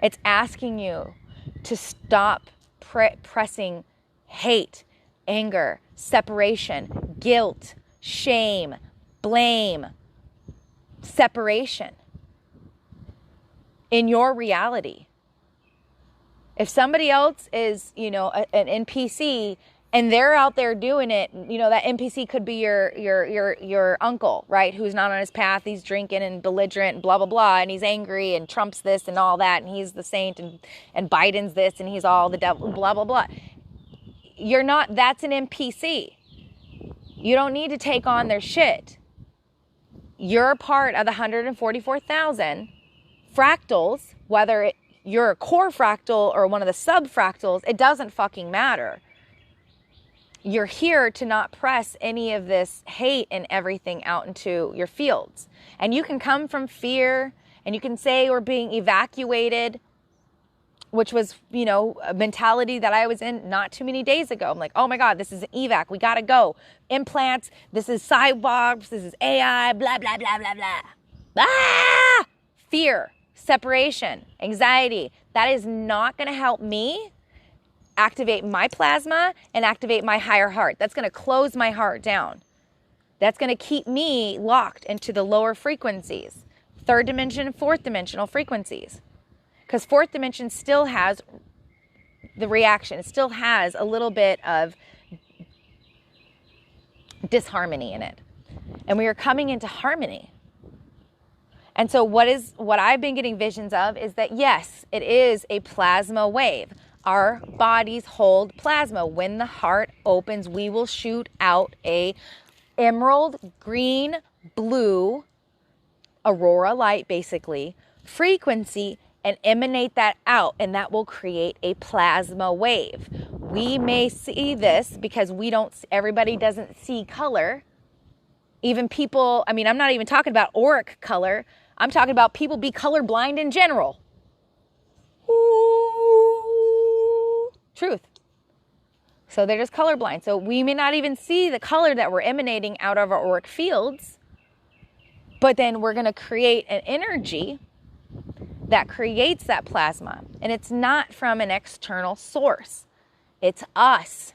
It's asking you to stop pressing hate, anger, separation, guilt, shame, blame, separation in your reality. If somebody else is, an NPC and they're out there doing it, that NPC could be your uncle, right? Who's not on his path. He's drinking and belligerent and blah, blah, blah. And he's angry and Trump's this and all that. And he's the saint and Biden's this and he's all the devil, blah, blah, blah. That's an NPC. You don't need to take on their shit. You're a part of the 144,000 fractals, whether you're a core fractal or one of the sub-fractals, it doesn't fucking matter. You're here to not press any of this hate and everything out into your fields. And you can come from fear and you can say we're being evacuated, which was, a mentality that I was in not too many days ago. I'm like, oh my God, this is an evac. We got to go. Implants. This is cyborgs. This is AI, blah, blah, blah, blah, blah. Ah! Fear, separation, anxiety. That is not going to help me activate my plasma and activate my higher heart. That's going to close my heart down. That's going to keep me locked into the lower frequencies, third dimension, fourth dimensional frequencies. Because fourth dimension still has the reaction. It still has a little bit of disharmony in it. And we are coming into harmony. And so what I've been getting visions of is that, yes, it is a plasma wave. Our bodies hold plasma. When the heart opens, we will shoot out a emerald, green, blue, aurora light, basically, frequency, and emanate that out, and that will create a plasma wave. We may see this because everybody doesn't see color. Even people, I'm not even talking about auric color. I'm talking about people be colorblind in general. Ooh, truth. So they're just colorblind. So we may not even see the color that we're emanating out of our auric fields, but then we're going to create an energy that creates that plasma. And it's not from an external source. It's us.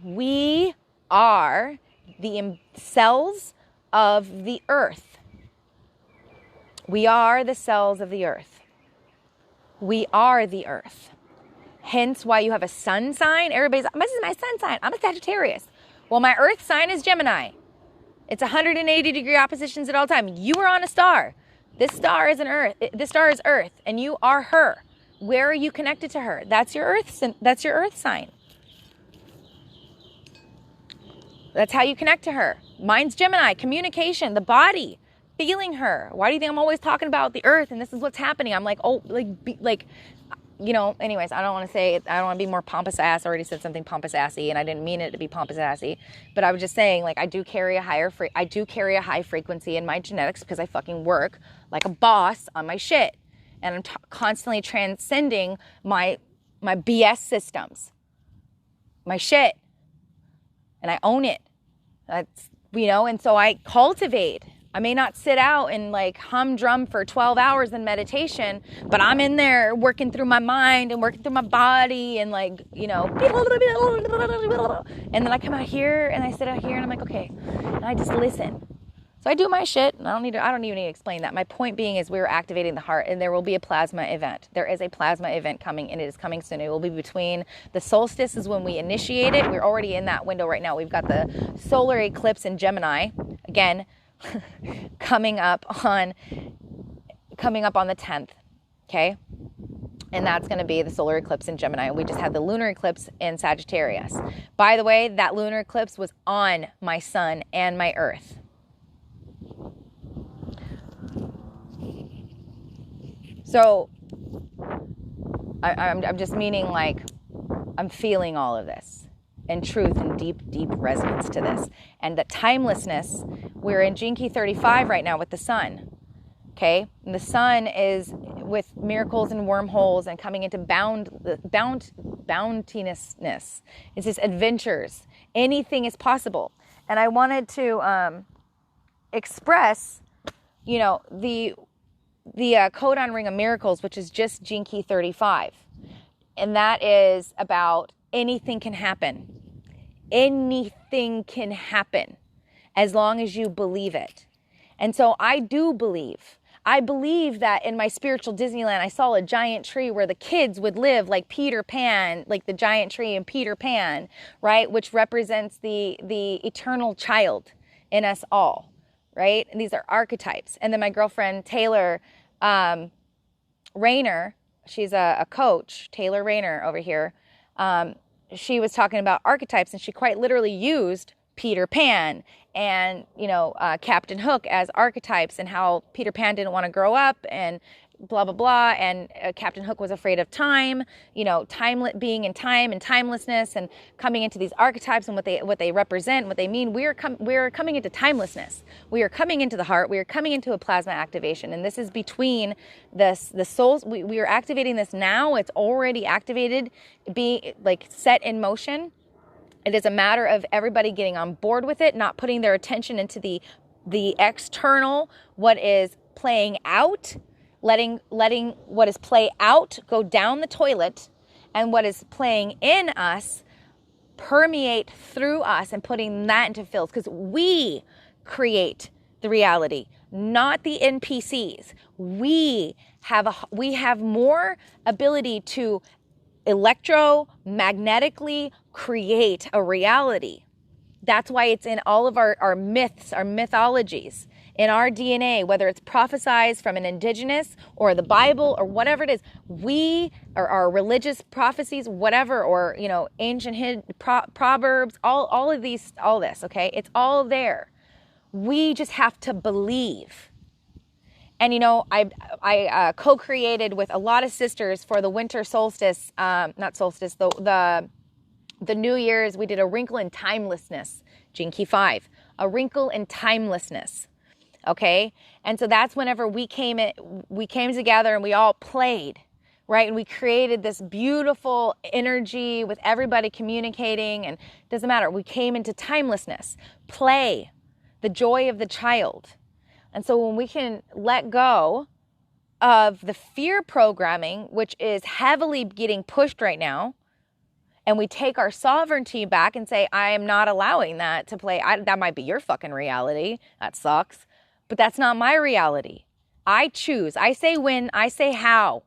We are the cells of the earth. We are the cells of the earth. We are the earth. Hence why you have a sun sign. Everybody's like, this is my sun sign. I'm a Sagittarius. Well, my earth sign is Gemini. It's 180 degree oppositions at all time. You are on a star. This star is This star is Earth, and you are her. Where are you connected to her? That's your Earth. That's your Earth sign. That's how you connect to her. Mine's Gemini. Communication, the body, feeling her. Why do you think I'm always talking about the Earth and this is what's happening? I'm like, anyways, I don't want to say it. I don't want to be more pompous ass. I already said something pompous assy, and I didn't mean it to be pompous assy. But I was just saying, I do carry a high frequency in my genetics because I fucking work like a boss on my shit. And I'm constantly transcending my BS systems, my shit. And I own it. That's, and so I cultivate. I may not sit out and humdrum for 12 hours in meditation, but I'm in there working through my mind and working through my body and and then I come out here and I sit out here and I'm like, okay, and I just listen. So I do my shit and I don't even need to explain that. My point being is we're activating the heart and there will be a plasma event. There is a plasma event coming and it is coming soon. It will be between the solstice is when we initiate it. We're already in that window right now. We've got the solar eclipse in Gemini. Again, coming up on the 10th, okay? And that's going to be the solar eclipse in Gemini. We just had the lunar eclipse in Sagittarius. By the way, that lunar eclipse was on my sun and my earth. So I'm just meaning I'm feeling all of this. And truth and deep, deep resonance to this. And the timelessness, we're in Gene Key 35 right now with the sun. Okay, and the sun is with miracles and wormholes and coming into bountiness. It's just adventures. Anything is possible. And I wanted to express, you know, the codon ring of miracles, which is just Gene Key 35. And that is about anything can happen. Anything can happen as long as you believe it. And so I do believe. I believe that in my spiritual Disneyland, I saw a giant tree where the kids would live like Peter Pan, like the giant tree in Peter Pan, right? Which represents the eternal child in us all, right? And these are archetypes. And then my girlfriend, Taylor Rayner, she's a coach, Taylor Rayner over here. She was talking about archetypes, and she quite literally used Peter Pan and, you know, Captain Hook as archetypes, and how Peter Pan didn't want to grow up and blah, blah, blah. And Captain Hook was afraid of time, you know, being in time and timelessness, and coming into these archetypes and what they represent, what they mean. We're coming into timelessness. We are coming into the heart. We are coming into a plasma activation. And this is between the souls. We are activating this now. It's already activated, like set in motion. It is a matter of everybody getting on board with it, not putting their attention into the external, what is playing out, letting what is play out go down the toilet, and what is playing in us permeate through us, and putting that into fields, because we create the reality, not the NPCs. We have more ability to electromagnetically create a reality. That's why it's in all of our myths, our mythologies, in our DNA, whether it's prophesized from an indigenous or the Bible or whatever it is. We, or our religious prophecies, whatever, or, you know, ancient proverbs, all of these, all this, okay? It's all there. We just have to believe. And, you know, I co-created with a lot of sisters for the winter solstice, not solstice, the New Year's. We did a wrinkle in timelessness, Gene Key 5, a wrinkle in timelessness. Okay. And so that's whenever we came together and we all played, right? And we created this beautiful energy with everybody communicating, and it doesn't matter. We came into timelessness, play, the joy of the child. And so when we can let go of the fear programming, which is heavily getting pushed right now, and we take our sovereignty back and say, I am not allowing that to play. That might be your fucking reality. That sucks. But that's not my reality. I choose. I say when. I say how.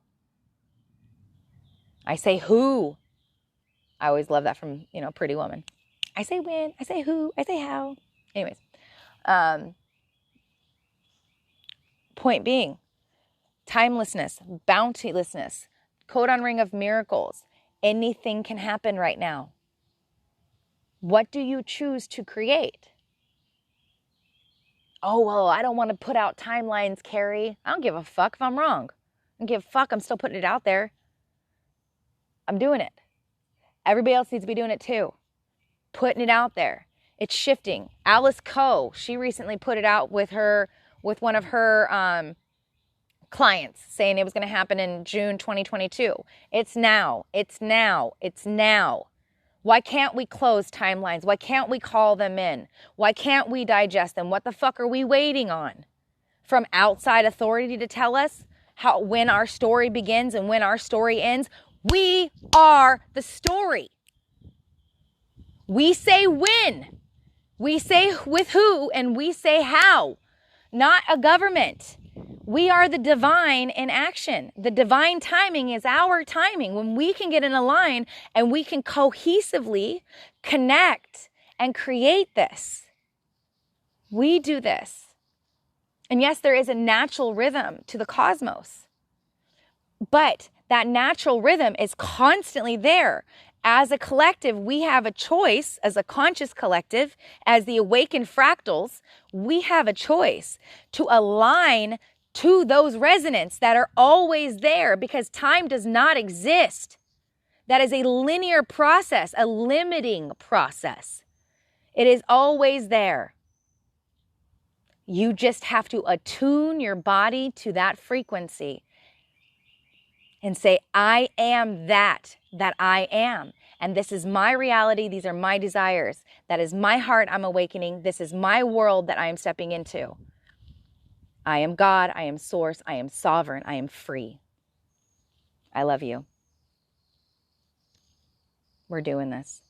I say who. I always love that from, you know, Pretty Woman. I say when. I say who. I say how. Anyways. Point being, timelessness, bountilessness, codon ring of miracles. Anything can happen right now. What do you choose to create? Oh, well, I don't want to put out timelines, Carrie. I don't give a fuck if I'm wrong. I don't give a fuck. I'm still putting it out there. I'm doing it. Everybody else needs to be doing it too. Putting it out there. It's shifting. Alice Coe, she recently put it out with one of her clients, saying it was going to happen in June 2022. It's now. It's now. It's now. Why can't we close timelines? Why can't we call them in? Why can't we digest them? What the fuck are we waiting on? From outside authority to tell us when our story begins and when our story ends? We are the story. We say when. We say with who, and we say how. Not a government. We are the divine in action. The divine timing is our timing. When we can get in a line and we can cohesively connect and create this. We do this. And yes, there is a natural rhythm to the cosmos. But that natural rhythm is constantly there. As a collective, we have a choice, as a conscious collective, as the awakened fractals, we have a choice to align to those resonances that are always there, because time does not exist. That is a linear process, a limiting process. It is always there. You just have to attune your body to that frequency and say, I am that I am. And this is my reality. These are my desires. That is my heart I'm awakening. This is my world that I am stepping into. I am God. I am source. I am sovereign. I am free. I love you. We're doing this.